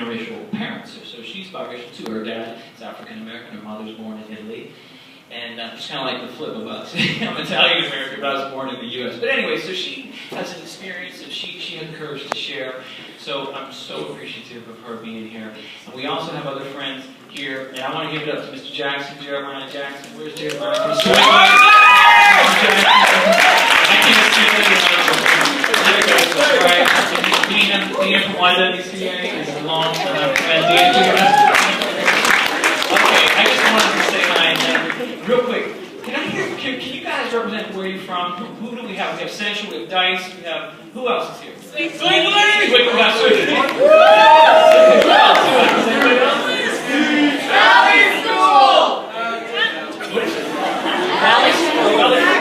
interracial parents. So she's biracial too. Her dad is African American. Her mother was born in Italy. And just kind of like the flip of us. I'm Italian American, but I was born in the U.S. But anyway, so she has an experience and she had the courage to share. So I'm so appreciative of her being here. And we also have other friends here. And I want to give it up to Mr. Jackson, Jeremiah Jackson. Where's Jeremiah? I can't see him. There he goes. All right. Dina from YWCA is a long friend. Okay, I just wanted to say hi. Real quick, can you guys represent where you're from? Who do we have? We have Central, we have Dice, we have, who else is here? Swing Lane! Wait, we got Swing Lane. Who else? Anybody else? Valley School! What is it? Valley School. Valley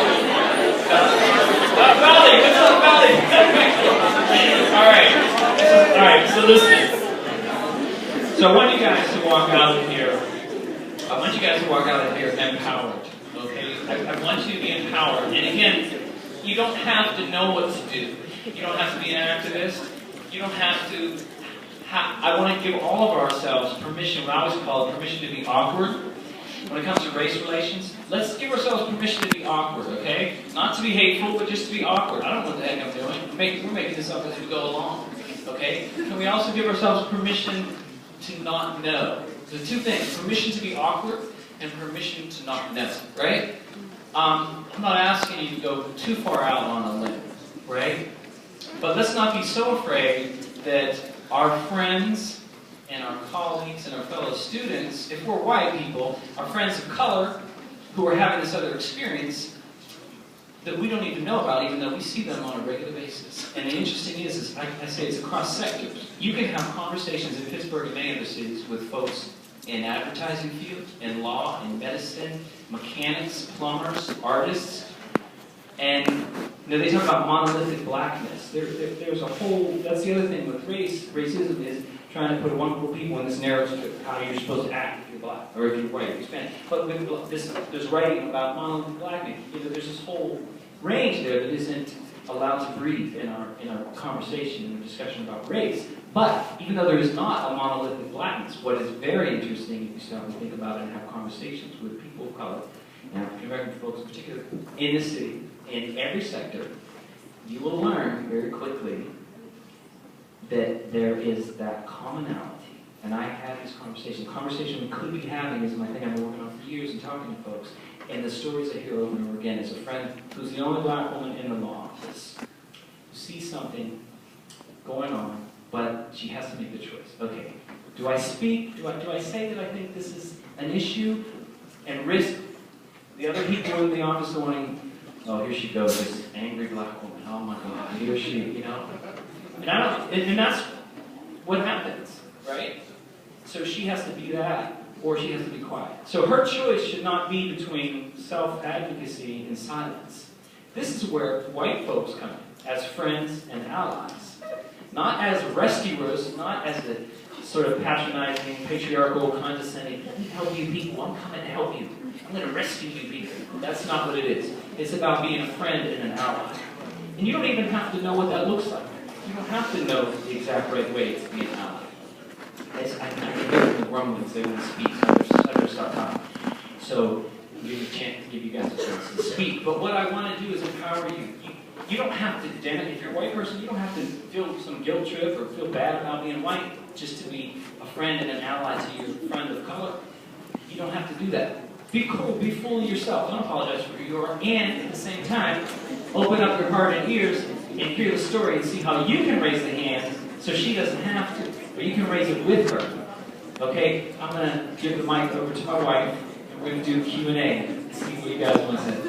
School. Valley. What's up, Valley? All right, so listen. So I want you guys to walk out of here. Empowered. Okay? I want you to be empowered. And again, you don't have to know what to do. You don't have to be an activist. You don't have to. I want to give all of ourselves permission, what I always call permission to be awkward. When it comes to race relations, let's give ourselves permission to be awkward, okay? Not to be hateful, but just to be awkward. I don't know what the heck I'm doing. We're making this up as we go along, okay? Can we also give ourselves permission to not know? So two things, permission to be awkward and permission to not know, right? I'm not asking you to go too far out on a limb, right? But let's not be so afraid that our friends and our colleagues and our fellow students, if we're white people, our friends of color who are having this other experience that we don't even know about, even though we see them on a regular basis. And the interesting is I say it's across sectors. You can have conversations in Pittsburgh and many other cities with folks in advertising field, in law, in medicine, mechanics, plumbers, artists, and they talk about monolithic blackness. There's a whole, that's the other thing with racism is trying to put one group of people in this narrative of how you're supposed to act if you're black, or if you're white, if you're Spanish. But with there's writing about monolithic blackness. There's this whole range there that isn't allowed to breathe in our conversation and discussion about race. But even though there is not a monolithic blackness, what is very interesting if you start to think about it and have conversations with people of color, and African American folks in particular, in the city, in every sector, you will learn very quickly that there is that commonality. And I had this conversation. The conversation we could be having is my thing I've been working on for years and talking to folks. And the stories I hear over and over again is a friend who's the only black woman in the law office who sees something going on, but she has to make the choice. Okay, do I speak? Do I say that I think this is an issue and risk the other people in the office going, oh, here she goes, this angry black woman. Oh my God, here she, And that's what happens, right? So she has to be that, or she has to be quiet. So her choice should not be between self-advocacy and silence. This is where white folks come in, as friends and allies. Not as rescuers, not as the sort of patronizing, patriarchal, condescending, let me help you people, I'm coming to help you. I'm going to rescue you people. That's not what it is. It's about being a friend and an ally. And you don't even have to know what that looks like. You don't have to know the exact right way to be an ally. I can hear the rumblings they want to speak. Others start talking. So give you a chance to give you guys a chance to speak. But what I want to do is empower you. You don't have to, if you're a white person, you don't have to feel some guilt trip or feel bad about being white just to be a friend and an ally to your friend of color. You don't have to do that. Be cool, be fully yourself. Don't apologize for who you are. And at the same time, open up your heart and ears and hear the story and see how you can raise the hand so she doesn't have to. Or you can raise it with her. Okay? I'm going to give the mic over to my wife, and we're going to do Q&A and see what you guys want to say.